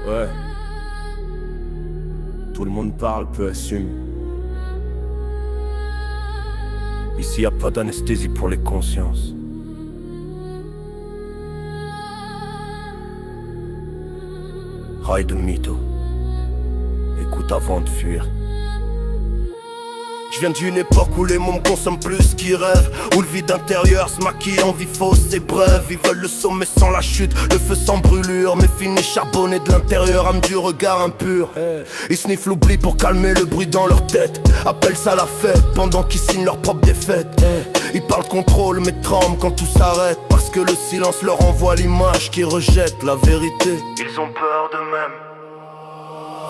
Ouais. Tout le monde parle, peu assume. Ici y a pas d'anesthésie pour les consciences. Rail de mytho. Écoute avant de fuir. Je viens d'une époque où les mômes consomment plus qu'ils rêvent, où le vide intérieur se maquille en vie fausse et brève. Ils veulent le sommet sans la chute, le feu sans brûlure, mais finissent charbonnés de l'intérieur, âme du regard impur. Ils sniffent l'oubli pour calmer le bruit dans leur tête, appellent ça la fête pendant qu'ils signent leur propre défaite. Ils parlent contrôle mais tremblent quand tout s'arrête, parce que le silence leur envoie l'image qui rejette la vérité. Ils ont peur d'eux-mêmes.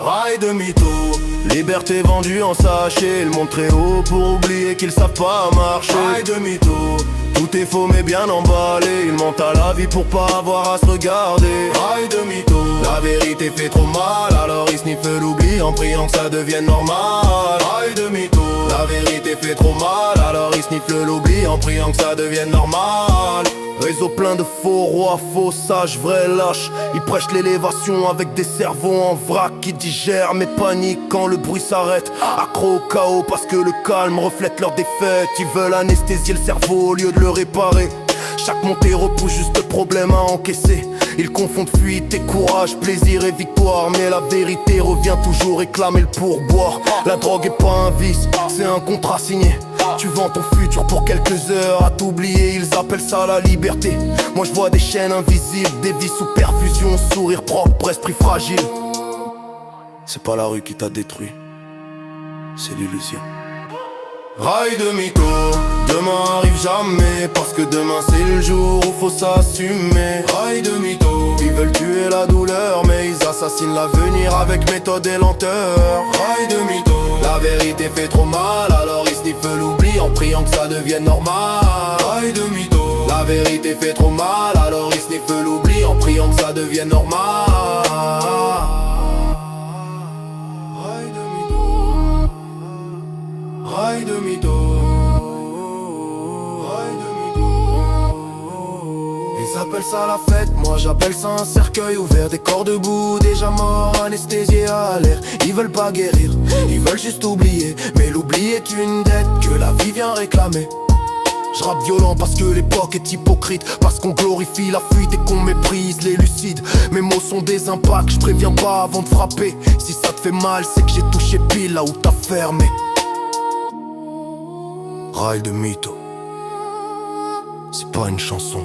Rail de mytho, liberté vendue en sachet, le monde très haut pour oublier qu'ils savent pas marcher. Rail de mytho, tout est faux mais bien emballé, ils mentent à la vie pour pas avoir à se regarder. Rail de mytho, la vérité fait trop mal, alors ils sniffent l'oubli en priant que ça devienne normal. Rail de mytho, la vérité fait trop mal, alors ils sniffent l'oubli en priant que ça devienne normal. Réseau plein de faux rois, faux sages, vrais lâches. Ils prêchent l'élévation avec des cerveaux en vrac qui digèrent mais paniquent quand le bruit s'arrête. Accro au chaos parce que le calme reflète leur défaite. Ils veulent anesthésier le cerveau au lieu de le réparer. Chaque montée repousse juste le problème à encaisser. Ils confondent fuite et courage, plaisir et victoire, mais la vérité revient toujours réclamer le pourboire. La drogue est pas un vice, c'est un contrat signé. Tu vends ton futur pour quelques heures à t'oublier, ils appellent ça la liberté. Moi je vois des chaînes invisibles, des vies sous perfusion, sourire propre, esprit fragile. C'est pas la rue qui t'a détruit, c'est l'illusion. Rail de mytho, demain arrive jamais, parce que demain c'est le jour où faut s'assumer. Rail de mytho, ils veulent tuer la douleur, mais ils assassinent l'avenir avec méthode et lenteur. Rail de mytho, la vérité fait trop mal, alors ils sniffent l'oubli en priant que ça devienne normal. Rail de mytho, la vérité fait trop mal, alors ils sniffent l'oubli en priant que ça devienne normal. Rail de mytho, rail de mytho. Ils appellent ça la fête, moi j'appelle ça un cercueil ouvert. Des corps debout, déjà morts, anesthésiés à l'air. Ils veulent pas guérir, ils veulent juste oublier. Mais l'oubli est une dette que la vie vient réclamer. Je rappe violent parce que l'époque est hypocrite, parce qu'on glorifie la fuite et qu'on méprise les lucides. Mes mots sont des impacts, je préviens pas avant de frapper. Si ça te fait mal, c'est que j'ai touché pile là où t'as fermé. Rail de mytho, c'est pas une chanson,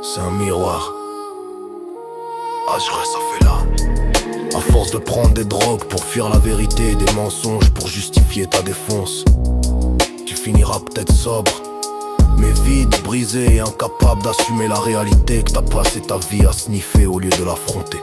c'est un miroir. Ah je reste ça fait là. À force de prendre des drogues pour fuir la vérité et des mensonges pour justifier ta défonce, tu finiras peut-être sobre, mais vide, brisé et incapable d'assumer la réalité que t'as passé ta vie à sniffer au lieu de l'affronter.